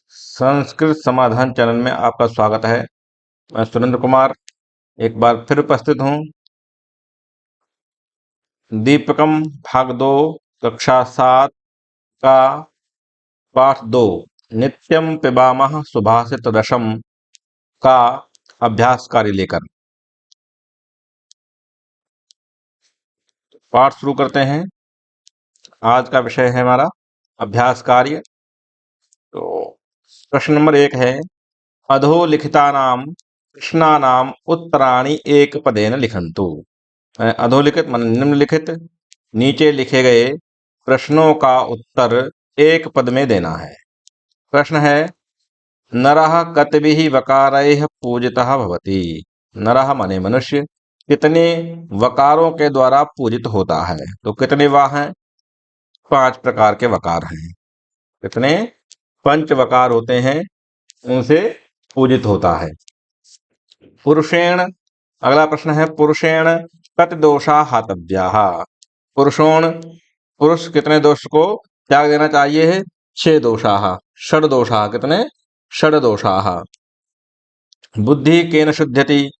संस्कृत समाधान चैनल में आपका स्वागत है। मैं सुरेंद्र कुमार एक बार फिर उपस्थित हूँ। दीपकम भाग 2 कक्षा 7 का पाठ 2 नित्यम पिबामः सुभाषित रसम का अभ्यास कार्य लेकर पाठ शुरू करते हैं। आज का विषय है हमारा अभ्यास कार्य। तो प्रश्न नंबर 1 है अधोलिखितानाम प्रश्नानाम उत्तराणि एक पदेन लिखन्तु। अधोलिखित मान निम्नलिखित नीचे लिखे गए प्रश्नों का उत्तर एक पद में देना है। प्रश्न है नरः कतिभिः वकारैः पूजितः भवति। नरः माने मनुष्य कितने वकारों के द्वारा पूजित होता है। तो कितने वाह हैं? 5 प्रकार के वकार हैं। कितने? 5 वकार होते हैं, उनसे पूजित होता है। पुरुषेण अगला प्रश्न है पुरुषेण कति दोषा हातव्याः। पुरुष कितने दोष को त्याग देना चाहिए है? 6 दोषाः। षड दोषाः कितने? षड दोषाः। बुद्धि केन शुध्यति।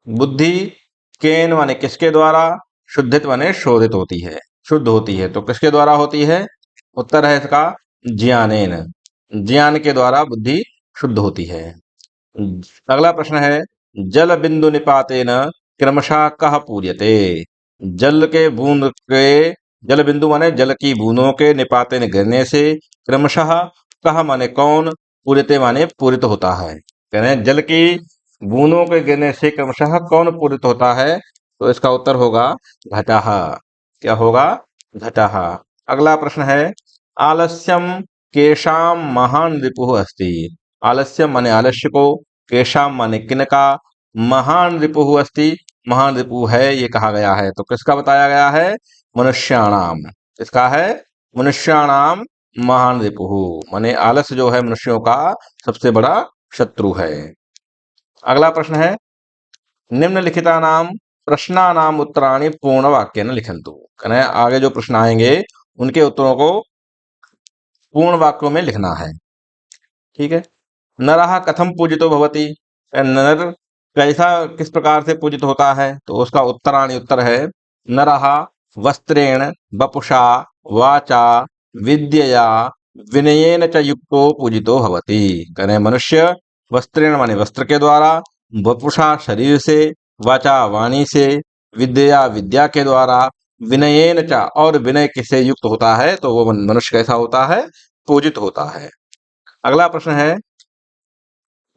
बुद्धि केन माने किसके द्वारा, शुद्धित माने शोधित होती है, शुद्ध होती है। तो किसके द्वारा होती है? उत्तर है इसका ज्ञानेन। ज्ञान के द्वारा बुद्धि शुद्ध होती है। अगला प्रश्न है जल बिंदु निपातेन क्रमशः कः पूर्यते। जल बिंदु माने जल की बूंदों के निपातेन गिरने से क्रमशः कः माने कौन, पूर्यते माने पूरित होता है। कह रहे हैं जल की बूंदों के गिरने से क्रमशः कौन पूरित होता है। तो इसका उत्तर होगा घटः। क्या होगा? घटः। अगला प्रश्न है आलस्यम केषां महान रिपुः अस्ति। आलस्यम माने आलस्य को, केशाम माने किनका, महान रिपुः अस्ति महान रिपु है ये कहा गया है। तो किसका बताया गया है? मनुष्याणाम। इसका है मनुष्याणाम महान रिपुः माने आलस्य जो है मनुष्यों का सबसे बड़ा शत्रु है। अगला प्रश्न है निम्नलिखितानाम प्रश्नानाम उत्तराणि पूर्ण वाक्येन लिखन्तु। कहना है आगे जो प्रश्न आएंगे उनके उत्तरों को पूर्ण वाक्यों में लिखना है। ठीक है। नरः कथम पूजितो भवति। नर कैसा किस प्रकार से पूजित होता है। तो उसका उत्तराणि उत्तर है नरः वस्त्रेण वपुषा वाचा विद्यया विनयेन च युक्तो पूजितो भवति। कहने मनुष्य वस्त्रेण माने वस्त्र के द्वारा, वपुषा शरीर से, वाचा वाणी से, विद्या विद्या के द्वारा, विनयेन च और विनय किससे युक्त होता है। तो वो मनुष्य कैसा होता है? पूजित होता है। अगला प्रश्न है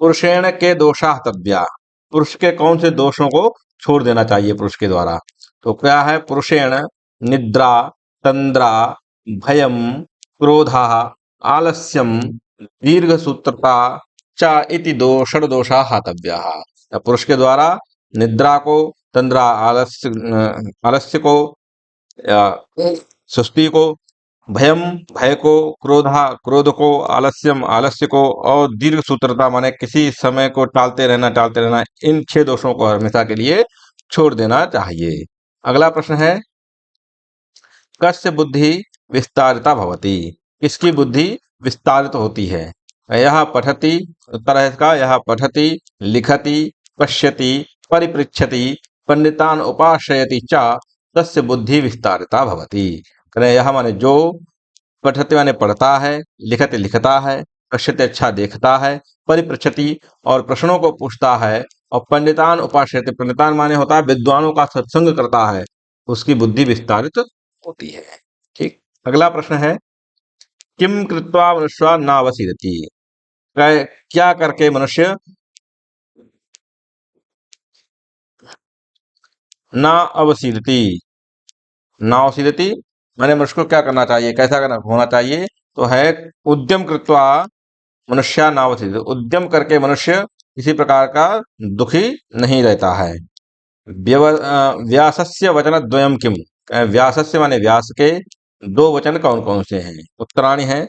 पुरुषेण के दोषा हतव्या। पुरुष के कौन से दोषों को छोड़ देना चाहिए पुरुष के द्वारा। तो क्या है? पुरुषेण निद्रा तंद्रा भयम क्रोधा आलस्यम दीर्घ सूत्रता च इति षड दोषा हातव्या। पुरुष के द्वारा निद्रा को, तंद्रा आलस्य को, सुस्ती को, भयम भय को, क्रोध को, आलस्यम आलस्य को और दीर्घ सूत्रता माने किसी समय को टालते रहना, इन 6 दोषों को हमेशा के लिए छोड़ देना चाहिए। अगला प्रश्न है कस्य बुद्धि विस्तारिता भवति। किसकी बुद्धि विस्तारित होती है। यह पठति, उत्तर है इसका यह पठति लिखति पश्यति परिपृच्छति पंडितान उपाश्रयति च तस्य बुद्धि विस्तारिता भवति। यह माने जो पठति माने पढ़ता है, लिखति लिखता है, पश्यति अच्छा देखता है, परिपृच्छति और प्रश्नों को पूछता है और पंडितान उपाश्रयति, पंडितान माने होता है विद्वानों का सत्संग करता है, उसकी बुद्धि विस्तारित होती है। ठीक। अगला प्रश्न है किम कृत्वा मनुष्य नावसीदति। क्या करके मनुष्य ना अवसीदति। नावसीदति माने मनुष्य को क्या करना चाहिए, कैसा करना होना चाहिए। तो है उद्यम कृत्वा मनुष्य नावसीदति। उद्यम करके मनुष्य किसी प्रकार का दुखी नहीं रहता है। व्यासस्य वचन द्वयम किम। व्यासस्य माने व्यास के 2 वचन कौन कौन से हैं। उत्तराणि है।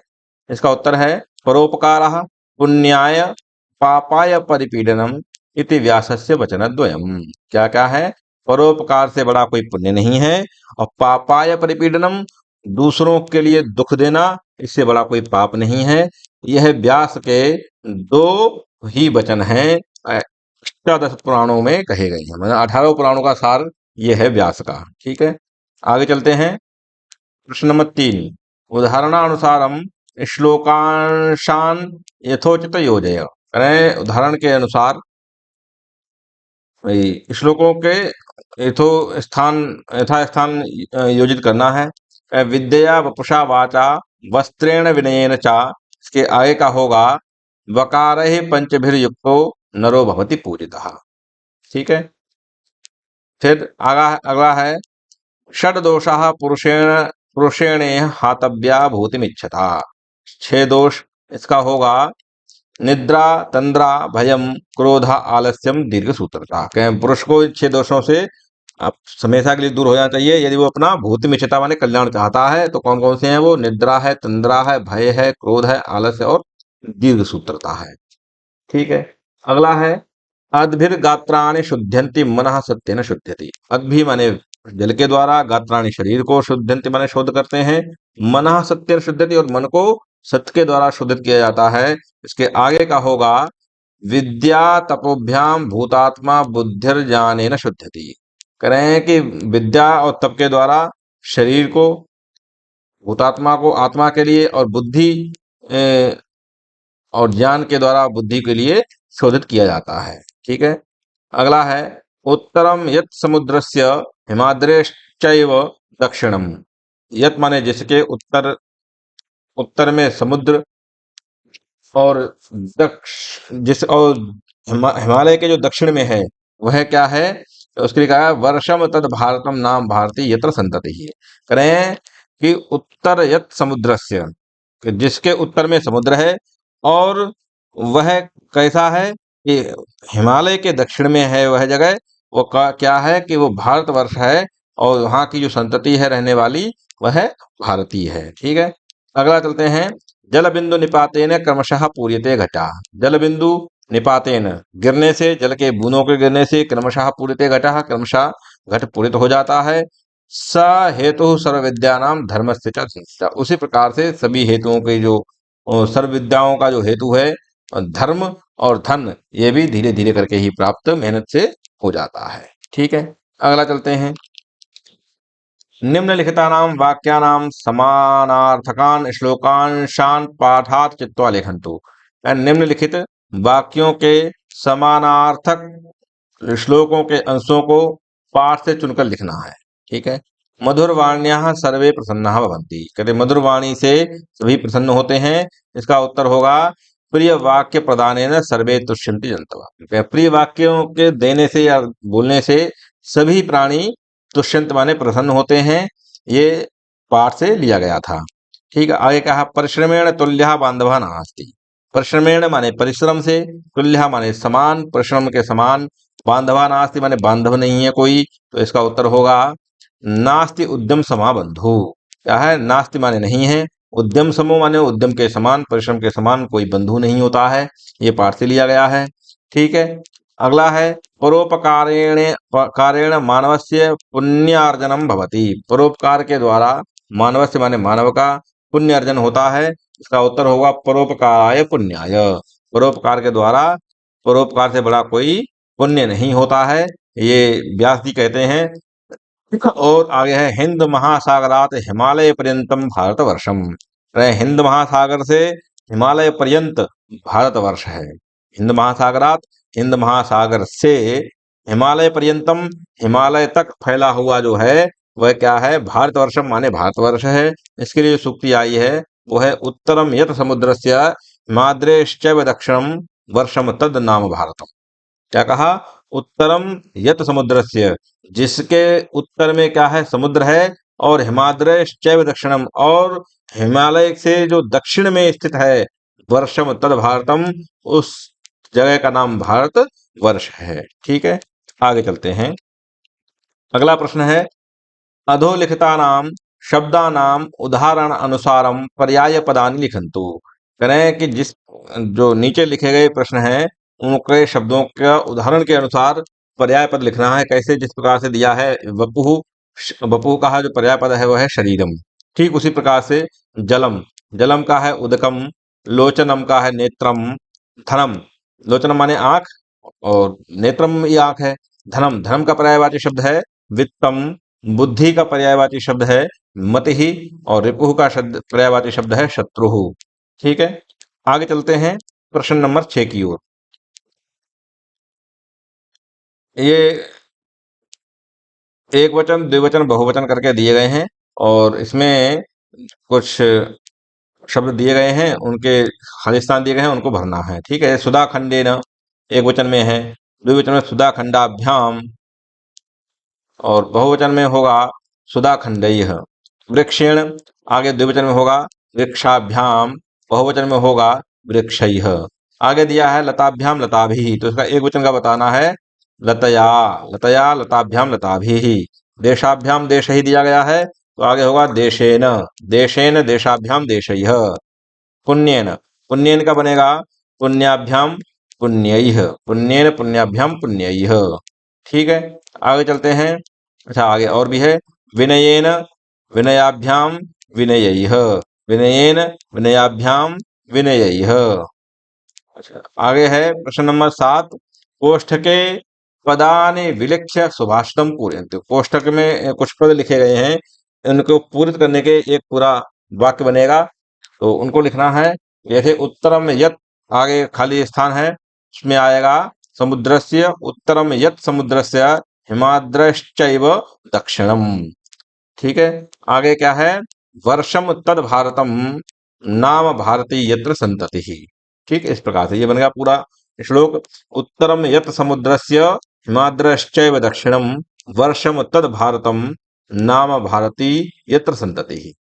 इसका उत्तर है परोपकारः पुण्याय पापाय परिपीडनम इति व्यासस्य वचन द्वयम। क्या क्या है? परोपकार से बड़ा कोई पुण्य नहीं है और पापाय परिपीडनम दूसरों के लिए दुख देना इससे बड़ा कोई पाप नहीं है। यह व्यास के दो ही वचन हैं, अष्टादश पुराणों में कहे गए हैं, मतलब 18 पुराणों का सार ये है व्यास का। ठीक है, आगे चलते हैं। प्रश्न नंबर 3, उदाहरणानुसारम श्लोकांशान यथोचित योजय। करें उदाहरण के अनुसार भाई श्लोकों के यथो स्थान यथा स्थान योजित करना है। विद्या वपुषा वाचा वस्त्रेण विनयेन चा, इसके आगे का होगा वकारहि पंचभिर युक्तो नरो भवति पूजितः। ठीक है, फिर अगला है षड दोषाः पुरुषेण हातव्या भूतिमिच्छता। 6 दोष इसका होगा निद्रा, तंद्रा, भयम, क्रोध, आलस्यम, दीर्घ सूत्रता। कहें पुरुष को 6 दोषों से आप हमेशा के लिए दूर हो जाना चाहिए यदि वो अपना भूतिमिच्छता माने कल्याण चाहता है। तो कौन कौन से हैं वो? निद्रा है, तंद्रा है, भय है, क्रोध है, आलस्य और दीर्घ सूत्रता है। ठीक है, अगला है अद्भिर गात्राणि शुद्ध्यन्ति मनः सत्येन शुद्ध्यति। अद्भि माने जल के द्वारा, गात्राणि शरीर को, शुद्ध्यन्ति माने शुद्ध करते हैं, मनः सत्येन शुद्ध्यति और मन को सत्य के द्वारा शुद्ध किया जाता है। इसके आगे का होगा विद्या तपोभ्याम भूतात्मा बुद्धिर्ज्ञानेन शुद्ध्यति। करें कि विद्या और तप के द्वारा शरीर को, भूतात्मा को आत्मा के लिए, और बुद्धि और ज्ञान के द्वारा बुद्धि के लिए शोधित किया जाता है। ठीक है, अगला है उत्तरम यत् समुद्रस्य हिमाद्रेश्चैव दक्षिणम। यत् माने जिसके, उत्तर में समुद्र, और हिमालय के जो दक्षिण में है वह क्या है? तो उसके लिए कहा है वर्षम तद भारतम नाम भारती यत्र संतति ही। करें कि उत्तर यत् समुद्रस्य, कि जिसके उत्तर में समुद्र है, और वह कैसा है कि हिमालय के दक्षिण में है वह जगह, वो क्या है कि वो भारतवर्ष है, और वहाँ की जो संतति है रहने वाली वह भारतीय है। ठीक है, अगला चलते हैं। जल बिंदु निपातेन क्रमशः पूर्यते घटा। जल बिंदु निपातेन गिरने से, जल के बूंदों के गिरने से, क्रमशः पूर्यते घटः क्रमशः घट पूरित हो जाता है। स हेतु सर्व विद्यानाम धर्मस्य च संस्था। उसी प्रकार से सभी हेतुओं के जो सर्व विद्याओं का जो हेतु है धर्म और धन, ये भी धीरे धीरे करके ही प्राप्त मेहनत से हो जाता है। ठीक है, अगला चलते हैं। निम्नलिखितानां वाक्यानां समानार्थकान् श्लोकांशान् पाठात् चित्वा लिखन्तु। निम्नलिखित वाक्यों के समानार्थक श्लोकों के अंशों को पाठ से चुनकर लिखना है। ठीक है, मधुरवाण्याः सर्वे प्रसन्नाः भवन्ति। कहते मधुर वाणी से सभी प्रसन्न होते हैं। इसका उत्तर होगा प्रिय वाक्य प्रदानेन सर्वे तुष्यन्ति जन्तवः। प्रिय वाक्यों के देने से या बोलने से सभी प्राणी तुष्यंत माने प्रसन्न होते हैं। ये पाठ से लिया गया था। ठीक है, आगे कहा परिश्रमेण तुल्यः बांधवः नास्ति। परिश्रमेण माने परिश्रम से, तुल्यः माने समान, परिश्रम के समान, बांधवः नास्ति माने बांधव नहीं है कोई। तो इसका उत्तर होगा नास्ति उद्यम समा बंधु। क्या है? नास्ति माने नहीं है, उद्यम समो माने उद्यम के समान, परिश्रम के समान कोई बंधु नहीं होता है। ये पाठ से लिया गया है। ठीक है, अगला है परोपकारेण मानवस्य पुण्यार्जनम भवति। परोपकार के द्वारा मानवस्य माने मानव का पुण्य अर्जन होता है। इसका उत्तर होगा परोपकाराय पुण्याय। परोपकार के द्वारा, परोपकार से बड़ा कोई पुण्य नहीं होता है, ये व्यास जी कहते हैं। और आगे है हिंद महासागरात हिमालय पर्यंतम भारतवर्षम। हिंद महासागर से हिमालय पर्यंत भारतवर्ष है। हिंद महासागरात, हिंद महासागर से हिमालय पर्यंतम, हिमालय तक फैला हुआ जो है वह क्या है? भारतवर्षम माने भारतवर्ष है। इसके लिए सूक्ति आई है वो है उत्तरम यत समुद्रस्य हिमाद्रेश्चैव दक्षिणम वर्षम तद नाम भारतम। क्या कहा? उत्तरम यत समुद्रस्य, जिसके उत्तर में क्या है? समुद्र है, और हिमाद्रेश्चैव दक्षिणम, और हिमालय से जो दक्षिण में स्थित है वर्षम तद भारतम, उस जगह का नाम भारत वर्ष है। ठीक है, आगे चलते हैं। अगला प्रश्न है अधोलिखितानां शब्दानां उदाहरण अनुसारम पर्याय पदानि लिखन्तु। करें कि जिस जो नीचे लिखे गए प्रश्न हैं उनके शब्दों का उदाहरण के अनुसार पर्याय पद लिखना है। कैसे? जिस प्रकार से दिया है वपुः, वपुः का जो पर्याय पद है वह है शरीरम। ठीक उसी प्रकार से जलम, जलम का है उदकम, लोचनम का है नेत्रम, धनम, लोचनम माने आंख और नेत्रम ये आंख है। धनम, धनम का पर्यायवाची शब्द है वित्तम, बुद्धि का पर्यायवाची शब्द है मतिहि और रिपुः का शब्द पर्यायवाची शब्द है शत्रुः। ठीक है, आगे चलते हैं प्रश्न नंबर 6 की ओर। ये एक वचन, द्विवचन, बहुवचन करके दिए गए हैं और इसमें कुछ शब्द दिए गए हैं, उनके खाली स्थान दिए गए हैं, उनको भरना है। ठीक है, सुधा खंडेन एक वचन में है, द्विवचन में सुधा खंडाभ्याम और बहुवचन में होगा सुधा खंडैः। वृक्षेण आगे द्विवचन में होगा वृक्षाभ्याम, बहुवचन में होगा वृक्षैः। आगे दिया है लताभ्याम लताभिः, तो इसका एक वचन का बताना है लतया, लतया लताभ्याम लताभिः। देशाभ्याम देश ही दिया गया है, तो आगे होगा देशेन, देशेन देशाभ्याम देशैः। पुण्येन, पुण्येन का बनेगा पुण्याभ्याम पुण्यैः, पुण्येन पुण्याभ्याम पुण्यैः। ठीक है, आगे चलते हैं। अच्छा, आगे और भी है विनयेन विनयाभ्याम विनयैः, विनयेन विनयाभ्याम विनयैः। अच्छा, आगे है प्रश्न नंबर 7, कोष्ठके पदानि विलिख्य सुभाषितम पूरयन्तु। कोष्ठक में कुछ पद लिखे गए हैं, इनको पूरित करने के एक पूरा वाक्य बनेगा, तो उनको लिखना है। जैसे उत्तरम यत्, आगे खाली स्थान है, उसमें आएगा समुद्रस्य, उत्तरम यत् समुद्रस्य हिमाद्रश्चैव दक्षिणम। ठीक है, आगे क्या है वर्षम तद भारतम नाम भारती यत्र संततिः। ठीक, इस प्रकार से ये बन गया पूरा श्लोक। उत्तरम यत् समुद्रस्य हिमाद्रश्चैव दक्षिणम वर्षम तद भारतम नाम भारती यत्र संततिः।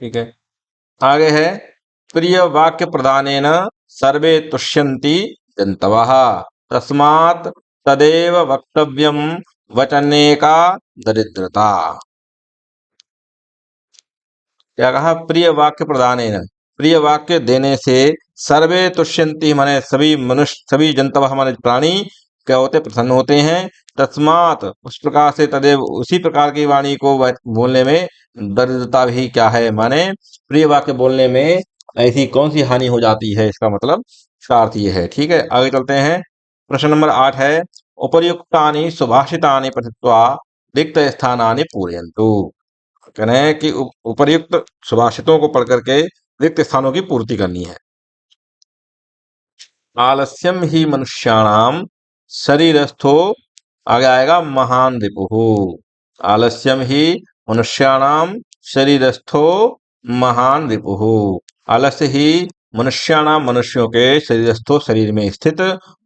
ठीक है, आगे है प्रिय वाक्य प्रदानेन सर्वे तुष्यन्ति जन्तवः तस्मात् तदेव वक्तव्यम वचनेका दरिद्रता। क्या कहा, प्रिय वाक्य प्रदानेन, प्रिय वाक्य देने से सर्वे तुष्यन्ति माने सभी मनुष्य, सभी जंतव हमारे प्राणी क्या होते, प्रसन्न होते हैं। तस्मात, उस प्रकार से, तदेव उसी प्रकार की वाणी को बोलने में दरिद्रता भी क्या है, माने प्रिय वाक्य बोलने में ऐसी कौन सी हानि हो जाती है, इसका मतलब, इसका अर्थ ये है। ठीक है, आगे चलते हैं। प्रश्न नंबर 8 है उपर्युक्तानि सुभाषितानि पठित्वा रिक्त स्थानानि पूरयन्तु। कह रहे हैं कि उपर्युक्त सुभाषितों को पढ़ करके रिक्त स्थानों की पूर्ति करनी है। आलस्यम ही मनुष्याणाम शरीरस्थो, आगे आएगा महान रिपुः। आलस्यम ही मनुष्याणाम शरीरस्थो महान रिपुः। आलस्य ही मनुष्याणाम, मनुष्यों के शरीरस्थो, शरीर में स्थित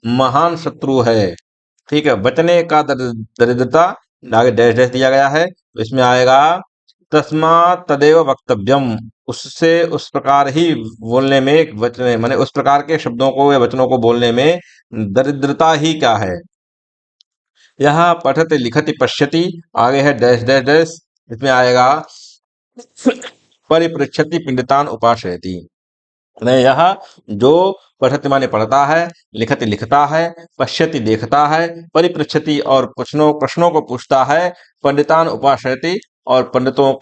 महान शत्रु है। ठीक है, बचने का दरिद्रता, आगे डैश डैश दिया गया है, तो इसमें आएगा तस्मात् तदेव वक्तव्यम, उससे, उस प्रकार ही बोलने में, वचन माने उस प्रकार के शब्दों को या वचनों को बोलने में दरिद्रता ही क्या है। यहाँ पठति लिखति पश्यति, आगे है डैश डैश डैश, इसमें आएगा परिपृच्छति पिंडितान उपाश्रयति। यह जो पठति माने पढ़ता है, लिखति लिखता है, पश्यति देखता है, परिपृच्छति और प्रश्नों को पूछता है, पंडितान उपाश्रयति और पंडितों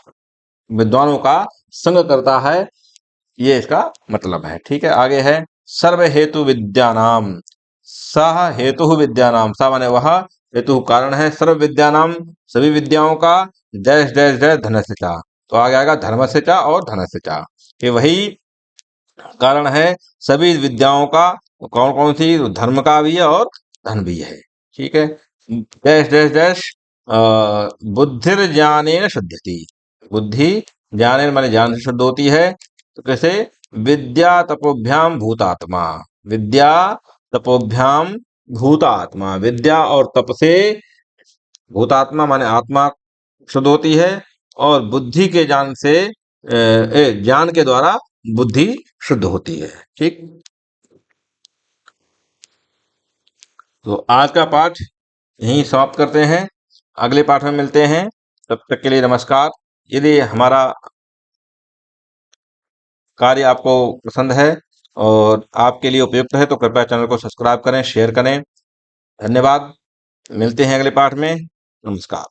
विद्वानों का संग करता है, ये इसका मतलब है। ठीक है, आगे है सर्व हेतु विद्यानाम, सह हेतु विद्यानाम, सा माने वह, हेतु कारण है, सर्व विद्यानाम सभी विद्याओं का, डैश डैश डैश धनस्य चा, तो आगे आएगा धर्मस्य चा और धनस्य चा, ये वही कारण है सभी विद्याओं का। कौन कौन सी, धर्म का भी है और धन भी है। ठीक है, डैश डैश डैश बुद्धिर ज्ञानेन शुद्धति, बुद्धि ज्ञानेन माने ज्ञान से शुद्ध होती है, तो कैसे, विद्या तपोभ्याम भूतात्मा, विद्या तपोभ्याम भूतात्मा, विद्या और तप से भूतात्मा माने आत्मा शुद्ध होती है, और बुद्धि के ज्ञान से, ज्ञान के द्वारा बुद्धि शुद्ध होती है। ठीक, तो आज का पाठ यहीं समाप्त करते हैं, अगले पाठ में मिलते हैं, तब तक के लिए नमस्कार। यदि हमारा कार्य आपको पसंद है और आपके लिए उपयुक्त है तो कृपया चैनल को सब्सक्राइब करें, शेयर करें। धन्यवाद, मिलते हैं अगले पाठ में, नमस्कार।